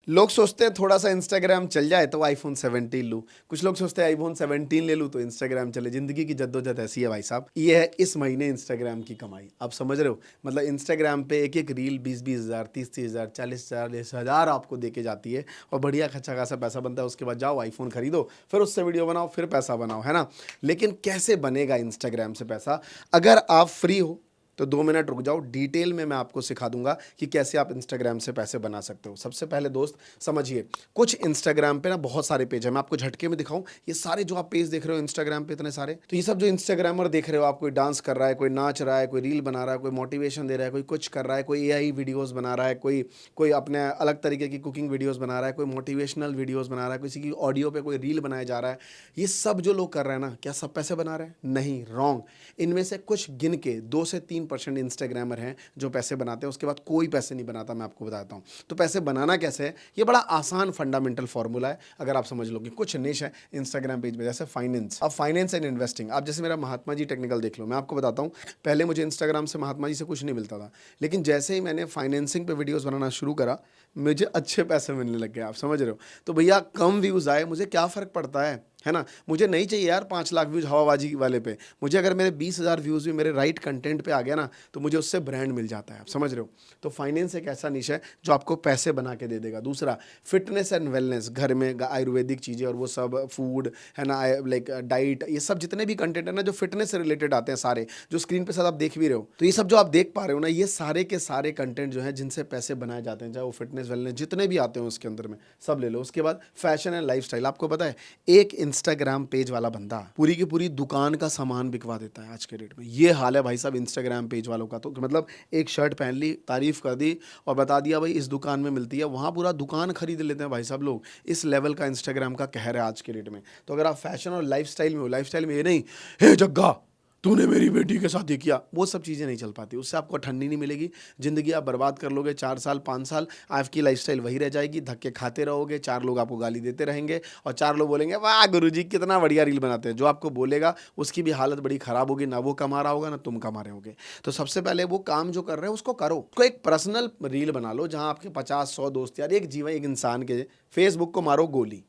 लोग सोचते हैं थोड़ा सा इंस्टाग्राम चल जाए तो आईफोन 17 लूँ, कुछ लोग सोचते हैं आईफोन 17 ले लूँ तो इंस्टाग्राम चले। ज़िंदगी की जद्दोजहद ऐसी है भाई साहब। ये है इस महीने इंस्टाग्राम की कमाई, आप समझ रहे हो? मतलब इंस्टाग्राम पे एक एक रील 20-20 हज़ार, 30-30 हज़ार, 40-40 हज़ार आपको दे के जाती है और बढ़िया अच्छा खासा पैसा बनता है। उसके बाद जाओ आईफोन खरीदो, फिर उससे वीडियो बनाओ, फिर पैसा बनाओ, है ना? लेकिन कैसे बनेगा इंस्टाग्राम से पैसा? अगर आप फ्री हो तो 2 मिनट रुक जाओ, डिटेल में मैं आपको सिखा दूंगा कि कैसे आप इंस्टाग्राम से पैसे बना सकते हो। सबसे पहले दोस्त समझिए, कुछ इंस्टाग्राम पे ना बहुत सारे पेज है, मैं आपको झटके में दिखाऊं। ये सारे जो आप पेज देख रहे हो इंस्टाग्राम पे इतने सारे, तो ये सब जो इंस्टाग्रामर देख रहे हो आप, कोई डांस कर रहा है, कोई नाच रहा है, कोई रील बना रहा है, कोई मोटिवेशन दे रहा है, कोई कुछ कर रहा है, कोई एआई वीडियोस बना रहा है, कोई कोई अपने अलग तरीके की कुकिंग वीडियोस बना रहा है, कोई मोटिवेशनल वीडियोस बना रहा है, किसी की ऑडियो पे कोई रील बनाया जा रहा है। ये सब जो लोग कर रहे हैं ना, क्या सब पैसे बना रहे हैं? नहीं, रॉन्ग। इनमें से कुछ गिन के 2 से 3% इंस्टाग्रामर हैं जो पैसे बनाते हैं, उसके बाद कोई पैसे नहीं बनाता। मैं आपको बताता हूँ तो पैसे बनाना कैसे है। ये बड़ा आसान फंडामेंटल फॉर्मूला है, अगर आप समझ लोगे। कुछ निश है इंस्टाग्राम पेज में, जैसे फाइनेंस। अब फाइनेंस एंड इन्वेस्टिंग, आप जैसे मेरा महात्मा जी टेक्निकल देख लो। मैं आपको बताता हूँ, पहले मुझे इंस्टाग्राम से महात्मा जी से कुछ नहीं मिलता था, लेकिन जैसे ही मैंने फाइनेंसिंग पे वीडियोस बनाना शुरू करा, मुझे अच्छे पैसे मिलने लग गए। आप समझ रहे हो? तो भैया कम व्यूज़ आए, मुझे क्या फ़र्क पड़ता है ना? मुझे नहीं चाहिए यार 5 लाख व्यूज़ हवाबाजी वाले पे। मुझे अगर मेरे 20,000 व्यूज़ भी मेरे राइट कंटेंट पे आ गया ना, तो मुझे उससे ब्रांड मिल जाता है। आप समझ रहे हो? तो फाइनेंस एक ऐसा निश है जो आपको पैसे बना के दे देगा। दूसरा, फिटनेस एंड वेलनेस, घर में आयुर्वेदिक चीज़ें और वो सब, फूड है ना, लाइक डाइट, ये सब जितने भी कंटेंट है ना जो फिटनेस से रिलेटेड आते हैं सारे, जो स्क्रीन पे साथ आप देख भी रहे हो, तो ये सब जो आप देख पा रहे हो ना, ये सारे के सारे कंटेंट जो है जिनसे पैसे बनाए जाते हैं, चाहे वो फिटनेस वेलनेस जितने भी आते हैं उसके अंदर में सब ले लो। उसके बाद फैशन एंड लाइफस्टाइल। आपको पता है एक इंस्टाग्राम पेज वाला बंदा पूरी की पूरी दुकान का सामान बिकवा देता है आज के डेट में। ये हाल है भाई साहब इंस्टाग्राम पेज वालों का। तो मतलब एक शर्ट पहन ली, तारीफ कर दी और बता दिया भाई इस दुकान में मिलती है, वहाँ पूरा दुकान खरीद लेते हैं भाई साहब लोग। इस लेवल का इंस्टाग्राम का कहर है आज के डेट में। तो अगर आप फैशन और लाइफस्टाइल में हो, लाइफस्टाइल में ये नहीं, हे जग्गा तूने मेरी बेटी के साथ ये किया, वो सब चीज़ें नहीं चल पाती। उससे आपको ठंडी नहीं मिलेगी, ज़िंदगी आप बर्बाद कर लोगे। 4 साल 5 साल आपकी लाइफस्टाइल वही रह जाएगी, धक्के खाते रहोगे, 4 लोग आपको गाली देते रहेंगे और 4 लोग बोलेंगे वाह गुरुजी कितना बढ़िया रील बनाते हैं। जो आपको बोलेगा उसकी भी हालत बड़ी ख़राब होगी, ना वो कमा रहा होगा ना तुम कमा रहे होगे। तो सबसे पहले वो काम जो कर रहे हैं उसको करो। उसको एक पर्सनल रील बना लो जहाँ आपके 50-100 दोस्त, यार एक जीवन एक इंसान के। फेसबुक को मारो गोली,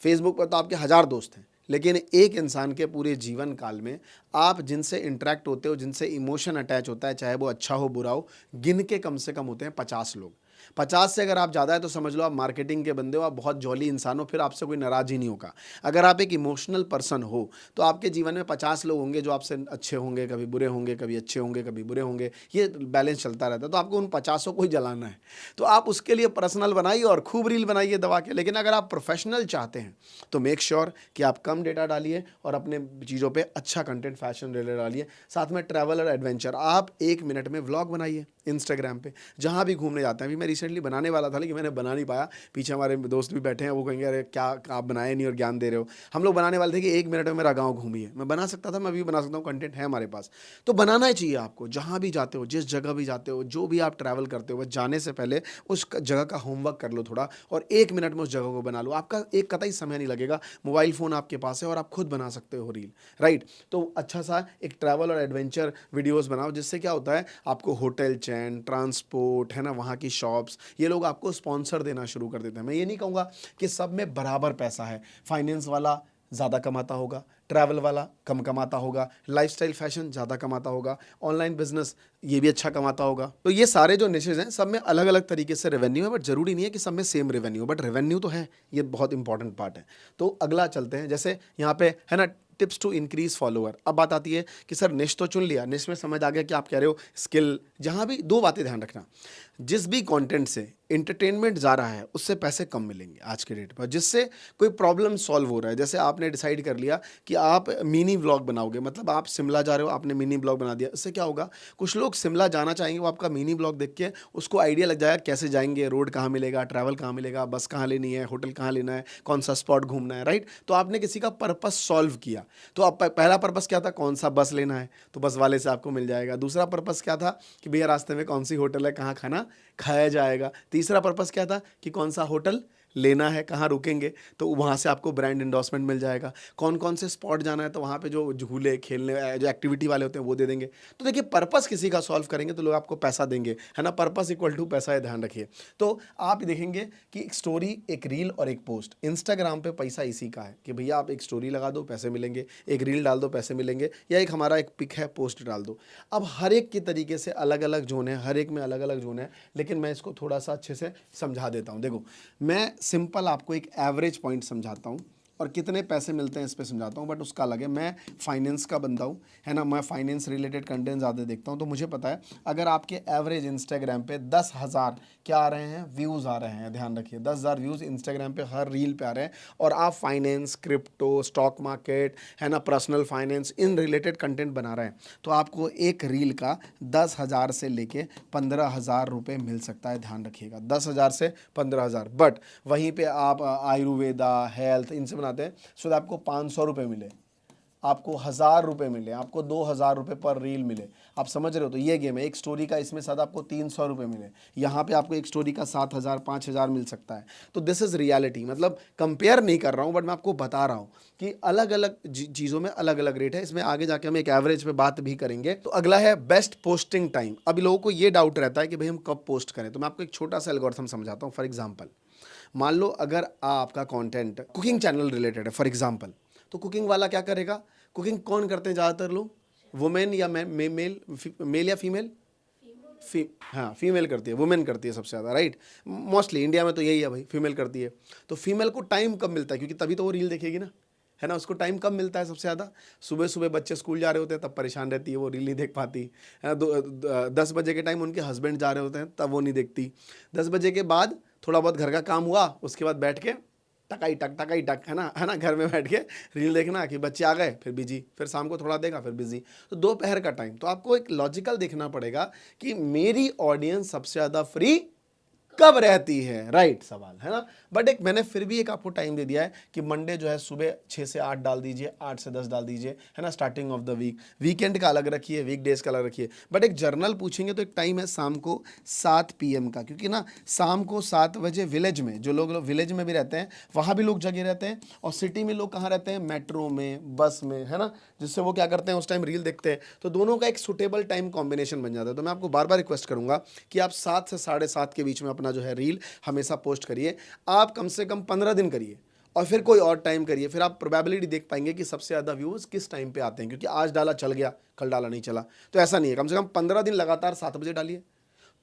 फेसबुक पर तो आपके 1000 दोस्त हैं, लेकिन एक इंसान के पूरे जीवन काल में आप जिनसे इंटरेक्ट होते हो, जिनसे इमोशन अटैच होता है, चाहे वो अच्छा हो बुरा हो, गिन के कम से कम होते हैं 50 लोग। 50 से अगर आप ज़्यादा है तो समझ लो आप मार्केटिंग के बंदे हो, आप बहुत जॉली इंसान हो, फिर आपसे कोई नाराज़ ही नहीं होगा। अगर आप एक इमोशनल पर्सन हो तो आपके जीवन में 50 लोग होंगे जो आपसे अच्छे होंगे, कभी बुरे होंगे, कभी अच्छे होंगे, कभी बुरे होंगे, ये बैलेंस चलता रहता है। तो आपको उन 50 को ही जलाना है, तो आप उसके लिए पर्सनल बनाइए और खूब रील बनाइए दबा के। लेकिन अगर आप प्रोफेशनल चाहते हैं तो मेक श्योर कि आप कम डेटा डालिए और अपने चीज़ों पे अच्छा कंटेंट फैशन रिलेटेड डालिए। साथ में ट्रैवल और एडवेंचर, आप 1 मिनट में व्लॉग बनाइए इंस्टाग्राम पे, जहाँ भी घूमने जाते हैं। अभी मैं रिसेंटली बनाने वाला था लेकिन मैंने बना नहीं पाया। पीछे हमारे दोस्त भी बैठे हैं, वो कहेंगे अरे क्या आप बनाए नहीं और ज्ञान दे रहे हो। हम लोग बनाने वाले थे कि 1 मिनट में मेरा गाँव घूमिए। मैं बना सकता था, मैं भी बना सकता हूँ, कंटेंट है हमारे पास। तो बनाना ही चाहिए आपको, जहाँ भी जाते हो, जिस जगह भी जाते हो, जो भी आप ट्रैवल करते हो, बस जाने से पहले उस जगह का होमवर्क कर लो थोड़ा और 1 मिनट में उस जगह को बना लो। आपका एक कतई समय नहीं लगेगा, मोबाइल फ़ोन आपके पास है और आप खुद बना सकते हो रील, राइट? तो अच्छा सा एक ट्रैवल और एडवेंचर वीडियोस बनाओ, जिससे क्या होता है आपको होटल चैन, ट्रांसपोर्ट है ना, वहाँ की शॉप्स, ये लोग आपको स्पॉन्सर देना शुरू कर देते हैं। मैं ये नहीं कहूँगा कि सब में बराबर पैसा है। फाइनेंस वाला ज़्यादा कमाता होगा, ट्रैवल वाला कम कमाता होगा, लाइफस्टाइल फैशन ज़्यादा कमाता होगा, ऑनलाइन बिजनेस ये भी अच्छा कमाता होगा। तो ये सारे जो निशेज हैं सब में अलग अलग तरीके से रेवेन्यू है, बट ज़रूरी नहीं है कि सब में सेम रेवेन्यू, बट रेवेन्यू तो है, ये बहुत इंपॉर्टेंट पार्ट है। तो अगला चलते हैं, जैसे यहाँ पे है ना टिप्स टू इंक्रीज फॉलोअर। अब बात आती है कि सर निश तो चुन लिया, निश में समझ आ गया कि आप कह रहे हो स्किल। जहाँ भी 2 बातें ध्यान रखना, जिस भी कंटेंट से इंटरटेनमेंट जा रहा है उससे पैसे कम मिलेंगे आज के डेट पर, जिससे कोई प्रॉब्लम सॉल्व हो रहा है। जैसे आपने डिसाइड कर लिया कि आप मिनी व्लॉग बनाओगे, मतलब आप शिमला जा रहे हो, आपने मिनी व्लॉग बना दिया। इससे क्या होगा, कुछ लोग शिमला जाना चाहेंगे, वो आपका मिनी व्लॉग देख के उसको आइडिया लग जाएगा कैसे जाएंगे, रोड कहाँ मिलेगा, ट्रैवल कहाँ मिलेगा, बस कहाँ लेनी है, होटल कहाँ लेना है, कौन सा स्पॉट घूमना है, राइट? तो आपने किसी का पर्पस सॉल्व किया। तो आप पहला पर्पस क्या था, कौन सा बस लेना है, तो बस वाले से आपको मिल जाएगा। दूसरा पर्पस क्या था कि भैया रास्ते में कौन सी होटल है, कहाँ खाना खाया जाएगा। तीसरा पर्पस क्या था कि कौन सा होटल लेना है, कहाँ रुकेंगे, तो वहाँ से आपको ब्रांड इंडोर्समेंट मिल जाएगा। कौन कौन से स्पॉट जाना है, तो वहाँ पे जो झूले खेलने जो एक्टिविटी वाले होते हैं वो दे देंगे। तो देखिए पर्पस किसी का सॉल्व करेंगे तो लोग आपको पैसा देंगे, है ना, पर्पस इक्वल टू पैसा है, ध्यान रखिए। तो आप देखेंगे कि एक स्टोरी, एक रील और एक पोस्ट, इंस्टाग्राम पे पैसा इसी का है कि भैया आप एक स्टोरी लगा दो पैसे मिलेंगे, एक रील डाल दो पैसे मिलेंगे, या एक हमारा एक पिक है पोस्ट डाल दो। अब हर एक की तरीके से अलग अलग जोन है, हर एक में अलग अलग जोन है, लेकिन मैं इसको थोड़ा सा अच्छे से समझा देता हूँ। देखो मैं सिंपल आपको एक एवरेज पॉइंट समझाता हूँ और कितने पैसे मिलते हैं इस पे समझाता हूँ, बट उसका अलग है। मैं फाइनेंस का बंदा हूँ, है ना, मैं फाइनेंस रिलेटेड कंटेंट ज़्यादा देखता हूँ, तो मुझे पता है अगर आपके एवरेज इंस्टाग्राम पे 10,000 क्या आ रहे हैं, व्यूज़ आ रहे हैं, ध्यान रखिए 10,000 व्यूज़ इंस्टाग्राम पे हर रील पे आ रहे हैं, और आप फाइनेंस, क्रिप्टो, स्टॉक मार्केट, है ना, personal finance, in related content बना रहे हैं, तो आपको एक रील का 10,000 से लेके 15,000 रुपये मिल सकता है, ध्यान रखिएगा 10,000 से 15,000। बट वहीं पे आप आयुर्वेदा, हेल्थ, इनसे बनाते हैं, सो आपको 500 रुपये मिले, आपको 1,000 रुपये मिले, आपको 2,000 रुपये पर रील मिले, आप समझ रहे हो। तो ये गेम है, एक स्टोरी का इसमें साथ आपको 300 रुपये मिले, यहाँ पे आपको एक स्टोरी का 7,000, 5,000 मिल सकता है। तो दिस इज़ रियलिटी, मतलब कंपेयर नहीं कर रहा हूँ, बट मैं आपको बता रहा हूँ कि अलग अलग चीज़ों में अलग अलग रेट है। इसमें आगे जाके हम एक एवरेज पे बात भी करेंगे। तो अगला है बेस्ट पोस्टिंग टाइम। अभी लोगों को ये डाउट रहता है कि भाई हम कब पोस्ट करें, तो मैं आपको एक छोटा सा एल्गोरिथम समझाता हूँ। फॉर एग्जाम्पल, मान लो अगर आपका कंटेंट कुकिंग चैनल रिलेटेड है फॉर एग्जांपल, तो कुकिंग वाला क्या करेगा, कुकिंग कौन करते हैं ज़्यादातर लोग, वुमेन या मेल या फीमेल, हाँ फीमेल करती है, वुमेन करती है सबसे ज़्यादा, राइट। मोस्टली इंडिया में तो यही है भाई, फीमेल करती है। तो फीमेल को टाइम कब मिलता है, क्योंकि तभी तो वो रील देखेगी ना, है ना, उसको टाइम कब मिलता है सबसे ज़्यादा, सुबह सुबह बच्चे स्कूल जा रहे होते हैं तब परेशान रहती है, वो रील नहीं देख पाती, है ना। 10 बजे के टाइम उनके हस्बैंड जा रहे होते हैं तब वो नहीं देखती। 10 बजे के बाद थोड़ा बहुत घर का काम हुआ, उसके बाद बैठ के टकाई टक, है ना, घर में बैठ के रील देखना कि बच्चे आ गए फिर बिजी, फिर शाम को थोड़ा देखा फिर बिजी। तो दोपहर का टाइम, तो आपको एक लॉजिकल देखना पड़ेगा कि मेरी ऑडियंस सबसे ज़्यादा फ्री कब रहती है, राइट सवाल, है ना। बट एक मैंने फिर भी एक आपको टाइम दे दिया है कि मंडे जो है सुबह 6 से 8 डाल दीजिए, 8 से 10 डाल दीजिए, है ना, starting of the week. Weekend का अलग रखिए, वीक डेज का अलग रखिए। बट एक जर्नल पूछेंगे तो एक टाइम है शाम को 7 PM का, क्योंकि ना शाम को 7 बजे विलेज में, जो लोग विलेज में भी रहते हैं वहाँ भी लोग जगे रहते हैं, और सिटी में लोग कहाँ रहते हैं, मेट्रो में, बस में, है ना, जिससे वो क्या करते हैं उस टाइम रील देखते हैं। तो दोनों का एक सुटेबल टाइम कॉम्बिनेशन बन जाता है। तो मैं आपको बार बार रिक्वेस्ट करूंगा कि आप 7 से 7:30 के बीच में अपना जो है रील हमेशा पोस्ट करिए। आप कम से कम 15 दिन करिए और फिर कोई और टाइम करिए, फिर आप प्रोबेबिलिटी देख पाएंगे कि सबसे ज़्यादा व्यूज़ किस टाइम पे आते हैं, क्योंकि आज डाला चल गया, कल डाला नहीं चला, तो ऐसा नहीं है। कम से कम 15 दिन लगातार 7 बजे डालिए,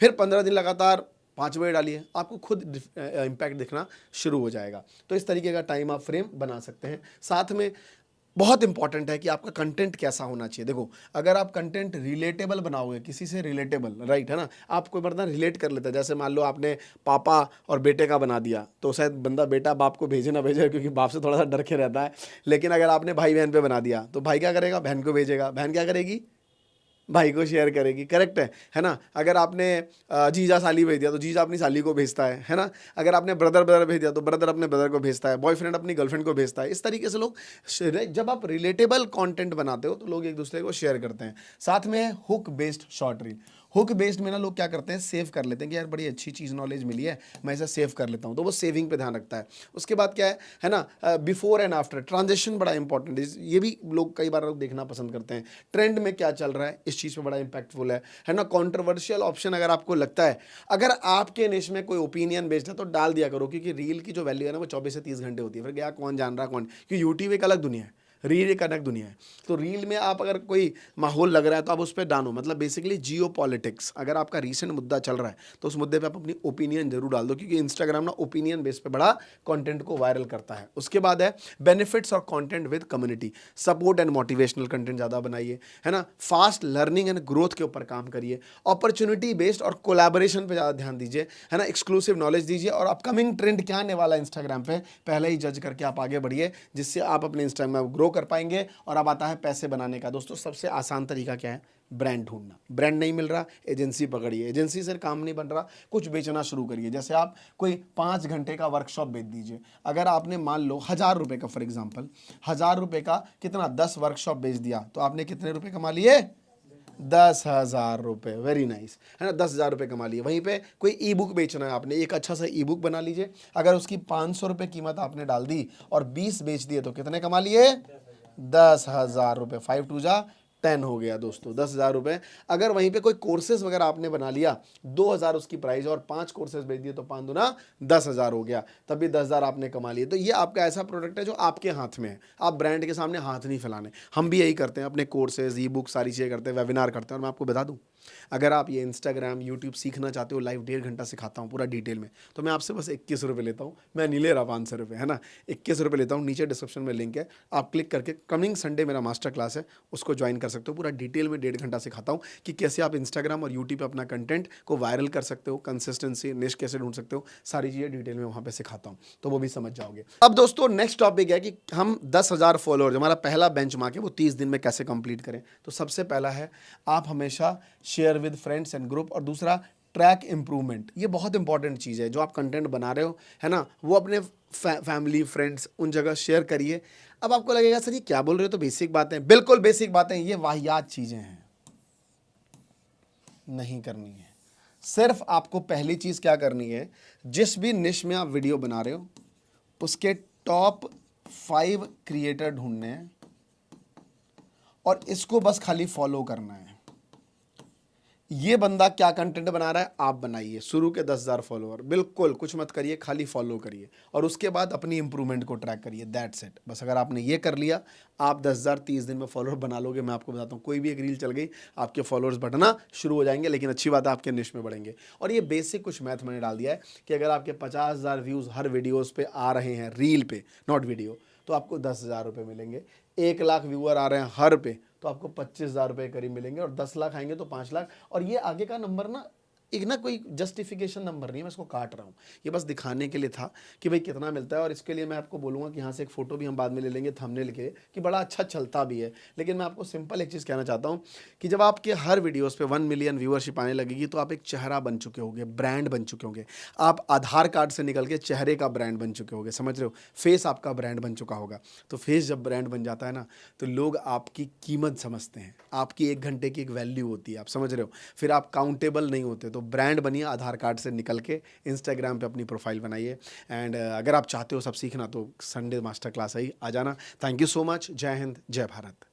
फिर 15 दिन लगातार 5 बजे डालिए, आपको खुद इम्पैक्ट दिखना शुरू हो जाएगा। तो इस तरीके का टाइम आप फ्रेम बना सकते हैं। साथ में बहुत इंपॉर्टेंट है कि आपका कंटेंट कैसा होना चाहिए। देखो अगर आप कंटेंट रिलेटेबल बनाओगे, किसी से रिलेटेबल, राइट, है ना, आप कोई बंदा रिलेट कर लेता है, जैसे मान लो आपने पापा और बेटे का बना दिया, तो शायद बंदा बेटा बाप को भेजे ना भेजे, क्योंकि बाप से थोड़ा सा डर के रहता है। लेकिन अगर आपने भाई बहन पे बना दिया, तो भाई क्या करेगा, बहन को भेजेगा, बहन क्या करेगी, भाई को शेयर करेगी, करेक्ट है ना। अगर आपने जीजा साली भेज दिया तो जीजा अपनी साली को भेजता है ना। अगर आपने ब्रदर भेज दिया तो ब्रदर अपने ब्रदर को भेजता है, बॉयफ्रेंड अपनी गर्लफ्रेंड को भेजता है। इस तरीके से लोग, जब आप रिलेटेबल कंटेंट बनाते हो तो लोग एक दूसरे को शेयर करते हैं। साथ में hook based short reel. Hook based में ना लोग क्या करते हैं, सेव कर लेते हैं कि यार बड़ी अच्छी चीज़ नॉलेज मिली है, मैं इसे सेव कर लेता हूँ, तो वो सेविंग पे ध्यान रखता है। उसके बाद क्या है ना, बिफोर एंड आफ्टर ट्रांजेक्शन बड़ा इंपॉर्टेंट है, ये भी लोग कई बार लोग देखना पसंद करते हैं। ट्रेंड में क्या चल रहा है, इस चीज़ पे बड़ा इंपैक्टफुल है ना। कॉन्ट्रोवर्शियल ऑप्शन अगर आपको लगता है, अगर आपके निश में कोई ओपिनियन बेस्ड है तो डाल दिया करो, क्योंकि रील की जो वैल्यू है ना वो 24 से 30 घंटे होती है, फिर क्या कौन जान रहा कौन, क्योंकि यूट्यूब एक अलग दुनिया है, रील एक अलग दुनिया है। तो रील में आप अगर कोई माहौल लग रहा है तो आप उस पर डालो, मतलब बेसिकली जियो पॉलिटिक्स, अगर आपका रीसेंट मुद्दा चल रहा है तो उस मुद्दे पे आप अपनी ओपिनियन जरूर डाल दो, क्योंकि इंस्टाग्राम ना ओपिनियन बेस पे बड़ा कंटेंट को वायरल करता है। उसके बाद है बेनिफिट्स और content with community, support and motivational content ज़्यादा बनाइए, है ना। फास्ट लर्निंग एंड ग्रोथ के ऊपर काम करिए, अपॉर्चुनिटी बेस्ड और कोलैबोरेशन पे ज़्यादा ध्यान दीजिए, है ना। एक्सक्लूसिव नॉलेज दीजिए, और अपकमिंग ट्रेंड क्या आने वाला है इंस्टाग्राम पे पहले ही जज करके आप आगे बढ़िए, जिससे आप अपने इंस्टाग्राम में ग्रो कर पाएंगे। और अब आता है पैसे बनाने का। दोस्तों सबसे आसान तरीका क्या है, ब्रांड ढूंढना। ब्रांड नहीं मिल रहा, एजेंसी पकड़िए, एजेंसी से काम नहीं बन रहा, कुछ बेचना शुरू करिए। जैसे आप कोई 5 घंटे का वर्कशॉप बेच दीजिए। अगर आपने मान लो 1,000 रुपये का, फॉर एग्जांपल 1,000 रुपये का कितना 10 वर्कशॉप बेच दिया, तो आपने कितने रुपए कमा लिए, 10,000 रुपये, वेरी नाइस, है ना, 10,000 रुपये कमा लिए। वहीं पे कोई ई बुक बेचना है आपने, एक अच्छा सा ई बुक बना लीजिए, अगर उसकी 500 रुपये कीमत आपने डाल दी और 20 बेच दिए तो कितने कमा लिए? 10,000 रुपये। 5 टू जा 10 हो गया दोस्तों, 10,000 रुपये। अगर वहीं पे कोई कोर्सेज वगैरह आपने बना लिया, 2,000 उसकी प्राइस और 5 कोर्सेज बेच दिए तो 5 दूना 10,000 हो गया, तब भी 10,000 आपने कमा लिए। तो ये आपका ऐसा प्रोडक्ट है जो आपके हाथ में है, आप ब्रांड के सामने हाथ नहीं फैलाने। हम भी यही करते हैं, अपने कोर्सेज, ई बुक, सारी चीज़ें करते हैं, वेबिनार करते हैं। और मैं आपको बता दूं, अगर आप ये इंस्टाग्राम, यूट्यूब सीखना चाहते हो, लाइव 1.5 घंटा सिखाता हूँ पूरा डिटेल में, तो मैं आपसे बस 21 रुपये लेता हूँ। मैं नहीं ले रहा 500 रुपये, है ना, 21 रुपये लेता हूँ। नीचे डिस्क्रिप्शन में लिंक है, आप क्लिक करके कमिंग संडे मेरा मास्टर क्लास है, उसको ज्वाइन कर सकते हो। पूरा डिटेल में 1.5 घंटा सिखाता हूँ कि कैसे आप इंस्टाग्राम और यूट्यूब पे अपना कंटेंट को वायरल कर सकते हो, कंसिस्टेंसी, निश कैसे ढूंढ सकते हो, सारी चीज़ें डिटेल में वहाँ पे सिखाता हूँ, तो वो भी समझ जाओगे। अब दोस्तों नेक्स्ट टॉपिक है कि हम 10,000 फॉलोअर्स, हमारा पहला बेंचमार्क है, वो 30 दिन में कैसे कंप्लीट करें। तो सबसे पहला है, आप हमेशा share with friends and group, और दूसरा ट्रैक इंप्रूवमेंट। ये बहुत इंपॉर्टेंट चीज़ है, जो आप कंटेंट बना रहे हो, है ना, वो अपने फैमिली, फ्रेंड्स, उन जगह शेयर करिए। अब आपको लगेगा सर ये क्या बोल रहे हो, तो बेसिक बातें, बिल्कुल बेसिक बातें, ये वाहियात चीज़ें हैं, नहीं करनी है। सिर्फ आपको पहली चीज़ क्या करनी है, जिस भी निश में आप वीडियो बना रहे हो उसके टॉप 5 क्रिएटर ढूंढने हैं और इसको बस खाली फॉलो करना है। ये बंदा क्या कंटेंट बना रहा है, आप बनाइए। शुरू के 10,000 फॉलोअर, बिल्कुल कुछ मत करिए, खाली फॉलो करिए और उसके बाद अपनी इंप्रूवमेंट को ट्रैक करिए, दैट्स इट। बस अगर आपने ये कर लिया, आप 10,000 30 दिन में फॉलोअर बना लोगे। मैं आपको बताता हूँ, कोई भी एक रील चल गई, आपके फॉलोअर्स बढ़ना शुरू हो जाएंगे। लेकिन अच्छी बात है, आपके निश में बढ़ेंगे। और ये बेसिक कुछ मैथ मैंने डाल दिया है कि अगर आपके 50,000 व्यूज़ हर वीडियोज़ पे आ रहे हैं, रील पे, नॉट वीडियो, तो आपको 10,000 रुपये मिलेंगे। 1 लाख व्यूअर आ रहे हैं हर पे, तो आपको 25,000 रुपये करीब मिलेंगे। और 10 लाख आएंगे तो 5 लाख। और ये आगे का नंबर ना, एक ना कोई जस्टिफिकेशन नंबर नहीं है, मैं इसको काट रहा हूँ, ये बस दिखाने के लिए था कि भाई कितना मिलता है। और इसके लिए मैं आपको बोलूँगा कि यहाँ से एक फ़ोटो भी हम बाद में ले लेंगे थंबनेल के, कि बड़ा अच्छा चलता भी है। लेकिन मैं आपको सिंपल एक चीज़ कहना चाहता हूँ कि जब आपके हर वीडियोज़ पे 1 मिलियन व्यूअरशिप आने लगेगी, तो आप एक चेहरा बन चुके होंगे, ब्रांड बन चुके होंगे। आप आधार कार्ड से निकल के चेहरे का ब्रांड बन चुके होंगे, समझ रहे हो, फेस आपका ब्रांड बन चुका होगा। तो फेस जब ब्रांड बन जाता है ना, तो लोग आपकी कीमत समझते हैं, आपकी 1 घंटे की एक वैल्यू होती है, आप समझ रहे हो। फिर आप काउंटेबल नहीं होते। तो ब्रांड बनिए, आधार कार्ड से निकल के इंस्टाग्राम पे अपनी प्रोफाइल बनाइए। एंड अगर आप चाहते हो सब सीखना, तो संडे मास्टर क्लास है ही, आ जाना। Thank you so much. जय हिंद, जय भारत।